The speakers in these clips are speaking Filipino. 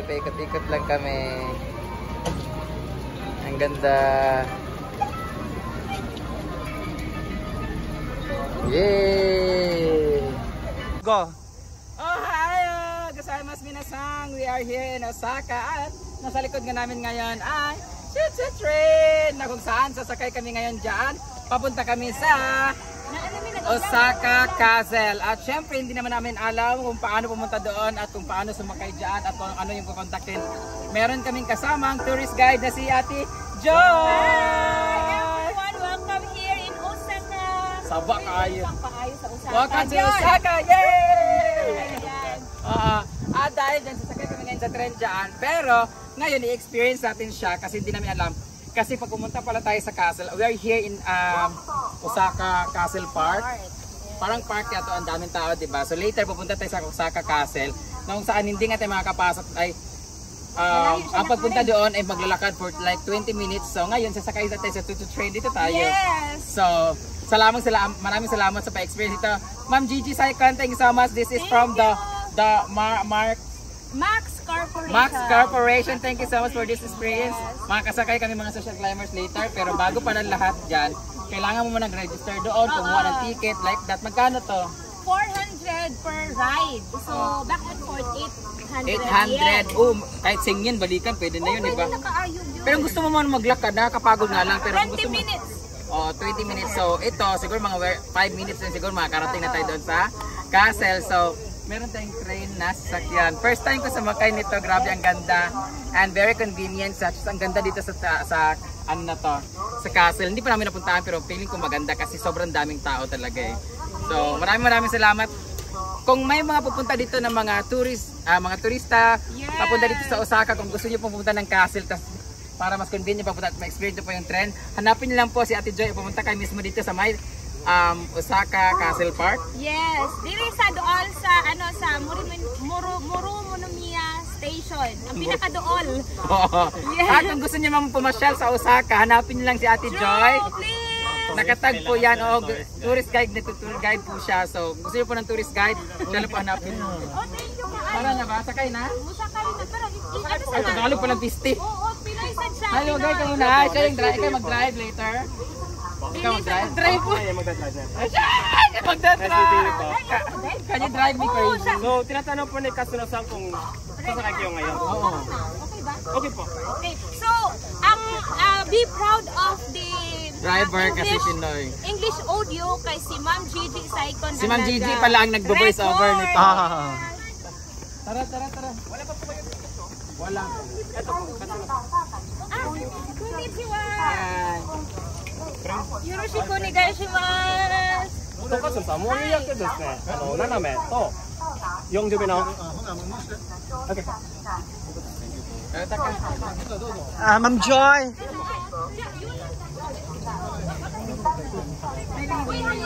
Paikot-ikot lang kami. Ang ganda. Yay! Go! Ohayo! Gozaimasu minasang! We are here in Osaka at nasa likod nga namin ngayon ay Choo-choo train! Na kung saan sasakay kami ngayon dyan. Papunta kami sa Osaka Castle. At syempre hindi naman namin alam kung paano pumunta doon at kung paano sumakay dyan at kung ano yung kukontakin. Meron kaming kasamang tourist guide na si Ate Joy! Hi everyone! Welcome here in Osaka! Sabak kayo! Sa Osaka. Welcome to Osaka! Yay! At dahil dyan sasakay kami ngayon sa train dyan. Pero ngayon i-experience natin siya kasi hindi namin alam. Kasi pag pumunta pala tayo sa castle, we are here in Osaka Castle Park. Parang park yato, ang daming tao, diba? So later pupunta tayo sa Osaka Castle. Na kung saan hindi nga tayo makakapasok ay ang pagpunta doon ay maglalakad for like 20 minutes. So ngayon sasakay tayo sa choo-choo train, dito tayo. Yes! So maraming salamat sa pa-experience dito. Ma'am Gigi Saikon, thank you so much. This is from the Max Corporation. Max Corporation, thank you so much for this experience. Makakasakay kami mga social climbers later, pero bago pa ng lahat dyan, kailangan mo muna nag-register doon, kumuha ng ticket, like that. Magkano to? 400 per ride. So, back and forth, 800. 800. Oh, kahit singin, balikan, pwede na yun, diba? Pero gusto mo man maglakad, nakakapagod nga lang. Pero 20 minutes. Oh, 20 minutes. So, ito, siguro mga 5 minutes din siguro makakarating na tayo doon sa castle. So, meron tayong train na sasakyan. First time ko sumakay nito, grabe ang ganda and very convenient. Ang ganda dito sa ano na to, sa castle. Hindi pa namin napuntahan pero feeling ko maganda kasi sobrang daming tao talaga eh. So maraming salamat. Kung may mga pupunta dito ng mga turista, papunta dito sa Osaka, kung gusto niyo pumunta ng castle para mas convenient papunta at ma-experience po yung trend, hanapin niyo lang po si Ate Joy. Pumunta kayo mismo dito sa may Osaka Castle Park. Yes, diri sa dool sa Murumonomiya Station. Ang pinaka dool. Yes. At kung gusto niyo mang pumasyal sa Osaka, hanapin niyo lang si Ate Joy. Please. Nakatag po yan. Tourist guide, tour guide po siya. So, gusto niyo po ng tourist guide, siya lang po hanapin. Oh, thank you. Para na ba? Sakay na? Musakay na. Pero Ay, Tagalog pa lang pisti. Oo, Pinoy sad siya. Hello guys, kayo na. Siya yung drive. Ikaw mag-drive later. Ikaw mag-drive? Drive po. Ay, magdadrive na. Magdadrive! Can you drive me crazy? So, tinatanong po ni Kasuno-san kung sasakay kayo ngayon. Oo. Okay ba? Okay po. Okay. So, be proud of the Driver kasi Pinoy. English audio kay si Ma'am Gigi Saikon. Si Ma'am Gigi pala ang nagbo-voice over nito. Tara. Wala pa po kayo dito? Wala. Ito po, Kasuno-san. Konnichiwa. Friends? Yoroshiku onegaishimasu. 高橋さん、もう予約ですね。斜めと40名の。Okay. Ma'am Joy.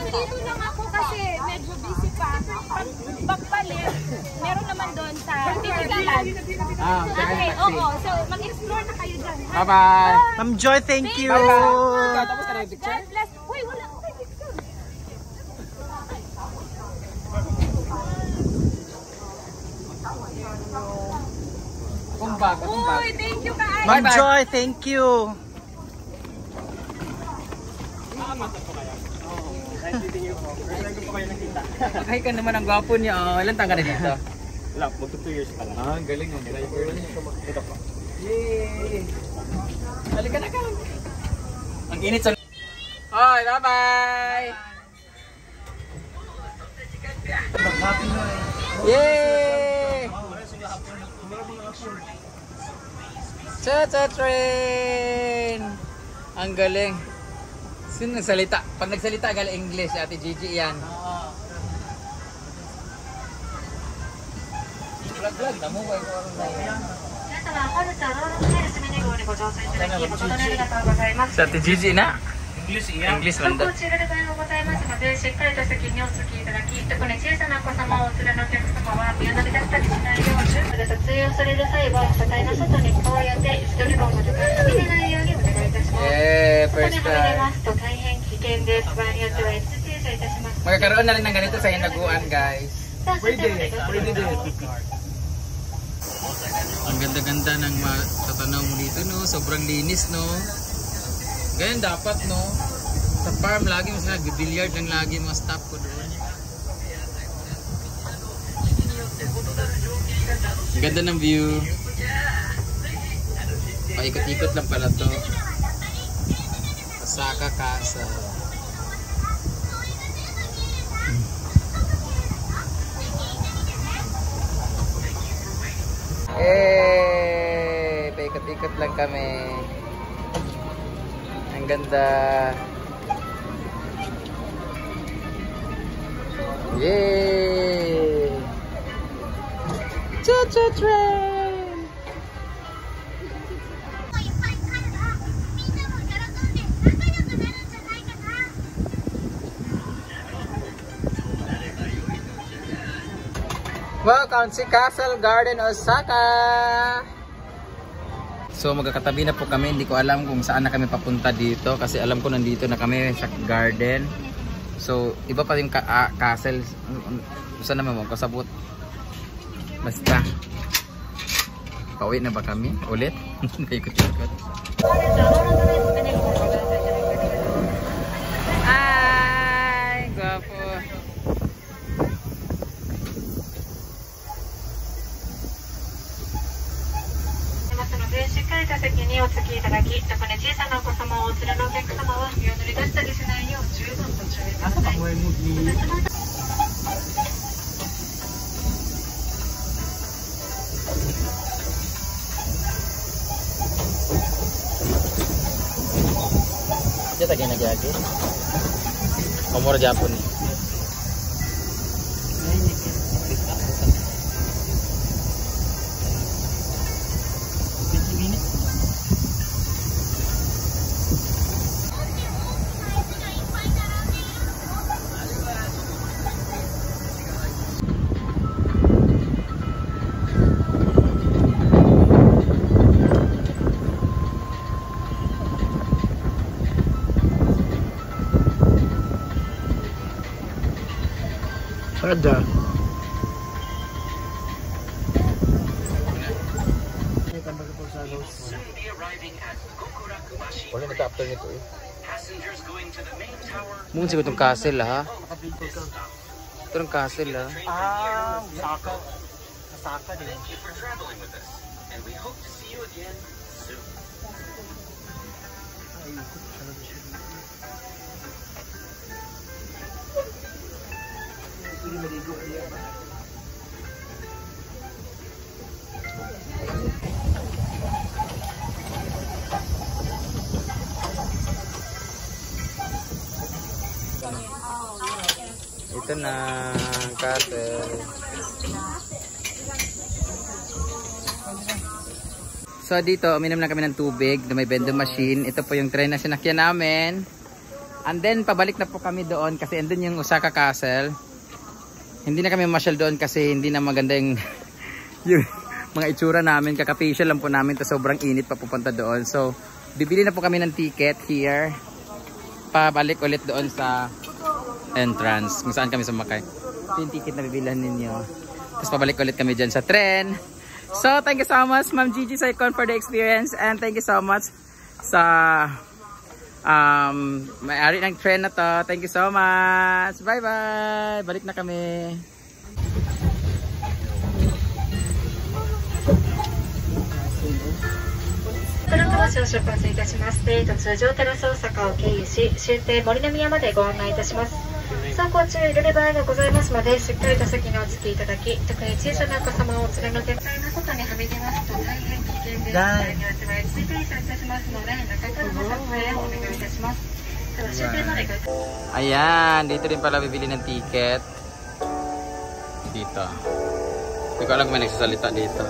Dito lang ako kasi medyo busy pa. Pagbalik, meron naman doon sa Titigalan. Okay, oo. So, mag-explore na kayo dyan. Bye-bye. Ma'am Joy, thank you. Tapos ka na yung picture? God bless. Uy, wala ako kay picture. Kumbag. Uy, thank you ka. Ma'am Joy, thank you. Nice meeting you po. First time ko po kayo nakita. Ay ka naman ang gwapo niya. Ilan taon ka na dito? Wala, magto 2 years pa lang. Galing ang driver. Ito po. Yay! Halika na ka. Ang init sa... Hoy, bye-bye! Yay! Choo-choo train! Ang galing. Sino nagsalita? Pag nagsalita galing English, Ate Gigi yan. Vlog-vlog, namuhay ko ako na yan. Si Ate Gigi na? English iya. English man daw. Yeah, first time. Magkakaroon na rin ng ganito sa Hinaguan, guys. Pwede din. Ang ganda-ganda ng tatanaw mo dito, no? Sobrang linis, no? Ganyan dapat, no? Sa farm, lagi mo sila, billiard lang lagi mga staff ko doon. Ang ganda ng view. Paikot-ikot lang pala to. Osaka Castle. Paikot-ikot lang kami. Ang ganda. Yay! Cha-cha train! Welcome to Castle Garden, Osaka! So magkakatabi na po kami, hindi ko alam kung saan na kami papunta dito kasi alam ko nandito na kami sa garden. So iba pa yung castle, saan naman mo kasabot? Basta pauwi na ba kami ulit? Ikot-ikot. Ay, guwapo. Dia tak kena lagi. Umur Japun ni. Ada. Wala nag-after nito eh. Mungkin siguro itong castle ha. Ito yung castle ha. Osaka. Osaka din. Ito na ang castle. So dito, uminom na kami ng tubig na may vending machine. Ito po yung train na sinakyan namin. And then pabalik na po kami doon kasi andun yung Osaka Castle. Hindi na kami masyal doon kasi hindi na maganda yung mga itsura namin. Kaka-facial lang po namin. To sobrang init pa pupunta doon. So bibili na po kami ng ticket here. Pabalik ulit doon sa entrance kung saan kami sumakay. Ito yung ticket na bibilhan ninyo. Tapos pabalik ulit kami dyan sa tren. So thank you so much Ma'am Gigi Saicon for the experience. And thank you so much sa may-ari ng tren na to. Thank you so much. Bye bye. Balik na kami. Ayan, dito din pala bibili ng ticket. Dito. Hindi ko alam kung may nagsasalita dito.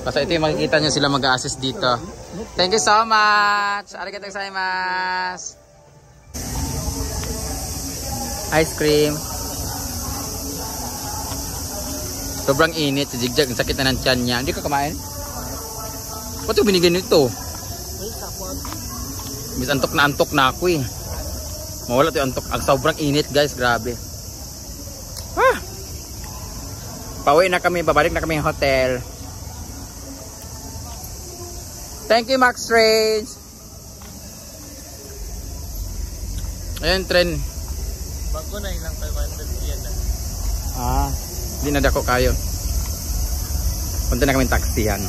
Basta ito yung makikita nyo sila mag-a-assist dito. Thank you so much! Arigatou gozaimasu! Ice cream. Sobrang init. Si Jigjag, ang sakit na ng tiyan niya. Hindi ka kumain? Ba't yung binigyan nito? Bis antok na ako eh. Mawala ito yung antok. Ang sobrang init guys. Grabe. Pauwi na kami. Babalik na kami yung hotel. Thank you, Max Strange. Ayan, tren. Bago na ilang 500 yan. Hindi na dako kayo. Punta na kami taxihan.